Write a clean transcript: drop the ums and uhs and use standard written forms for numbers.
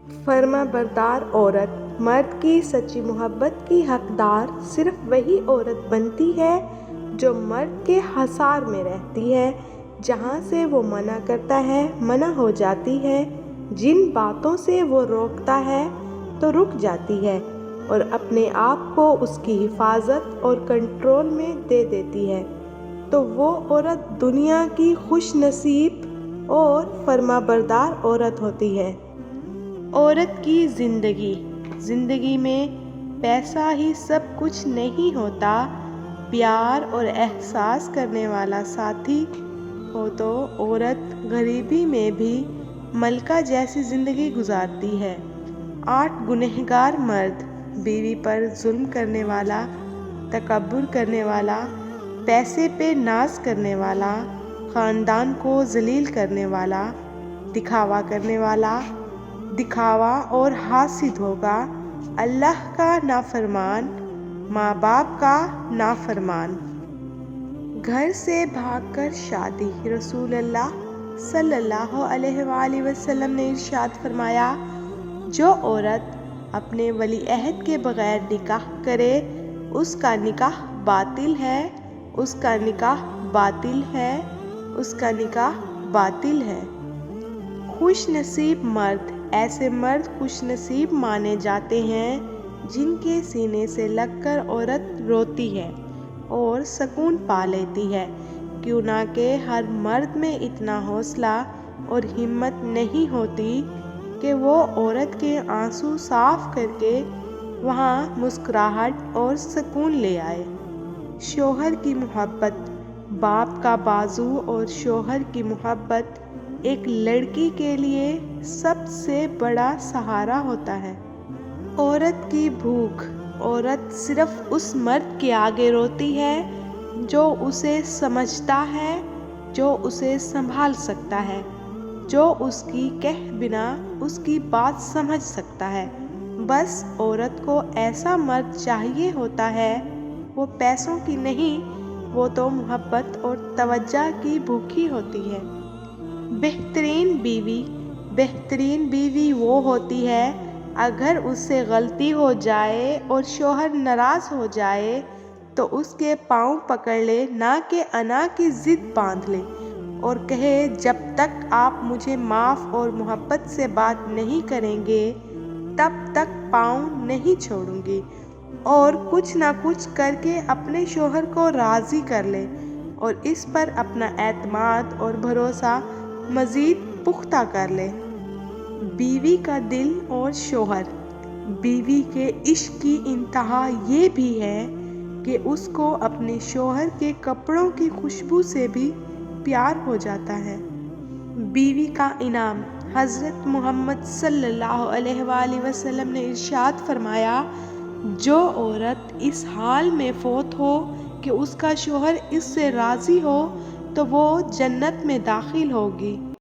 فرما بردار عورت مرد کی سچی محبت کی حقدار صرف وہی عورت بنتی ہے جو مرد کے حصار میں رہتی ہے۔ جہاں سے وہ منع کرتا ہے منع ہو جاتی ہے، جن باتوں سے وہ روکتا ہے تو رک جاتی ہے اور اپنے آپ کو اس کی حفاظت اور کنٹرول میں دے دیتی ہے، تو وہ عورت دنیا کی خوش نصیب اور فرما بردار عورت ہوتی ہے۔ عورت کی زندگی میں پیسہ ہی سب کچھ نہیں ہوتا، پیار اور احساس کرنے والا ساتھی ہو تو عورت غریبی میں بھی ملکہ جیسی زندگی گزارتی ہے۔ 8 گنہگار مرد، بیوی پر ظلم کرنے والا، تکبر کرنے والا، پیسے پہ ناز کرنے والا، خاندان کو ذلیل کرنے والا، دکھاوا کرنے والا، دکھاوا اور حاسد ہوگا، اللہ کا نافرمان، ماں باپ کا نافرمان۔ گھر سے بھاگ کر شادی۔ رسول اللہ صلی اللہ علیہ وآلہ وسلم نے ارشاد فرمایا، جو عورت اپنے ولی عہد کے بغیر نکاح کرے اس کا نکاح باطل ہے، اس کا نکاح باطل ہے، اس کا نکاح باطل ہے۔ خوش نصیب مرد۔ ایسے مرد خوش نصیب مانے جاتے ہیں جن کے سینے سے لگ کر عورت روتی ہے اور سکون پا لیتی ہے، کیوں نہ کہ ہر مرد میں اتنا حوصلہ اور ہمت نہیں ہوتی کہ وہ عورت کے آنسو صاف کر کے وہاں مسکراہٹ اور سکون لے آئے۔ شوہر کی محبت۔ باپ کا بازو اور شوہر کی محبت ایک لڑکی کے لیے سب سے بڑا سہارا ہوتا ہے۔ عورت کی بھوک۔ عورت صرف اس مرد کے آگے روتی ہے جو اسے سمجھتا ہے، جو اسے سنبھال سکتا ہے، جو اس کی کہے بنا اس کی بات سمجھ سکتا ہے۔ بس عورت کو ایسا مرد چاہیے ہوتا ہے، وہ پیسوں کی نہیں، وہ تو محبت اور توجہ کی بھوکی ہوتی ہے۔ بہترین بیوی۔ بہترین بیوی وہ ہوتی ہے اگر اس سے غلطی ہو جائے اور شوہر ناراض ہو جائے تو اس کے پاؤں پکڑ لے، نہ کہ انا کی ضد باندھ لے اور کہے جب تک آپ مجھے معاف اور محبت سے بات نہیں کریں گے تب تک پاؤں نہیں چھوڑوں گی، اور کچھ نہ کچھ کر کے اپنے شوہر کو راضی کر لے اور اس پر اپنا اعتماد اور بھروسہ مزید پختہ کر لے۔ بیوی کا دل اور شوہر۔ بیوی کے عشق کی انتہا یہ بھی ہے کہ اس کو اپنے شوہر کے کپڑوں کی خوشبو سے بھی پیار ہو جاتا ہے۔ بیوی کا انعام۔ حضرت محمد صلی اللہ علیہ وآلہ وسلم نے ارشاد فرمایا، جو عورت اس حال میں فوت ہو کہ اس کا شوہر اس سے راضی ہو تو وہ جنت میں داخل ہوگی۔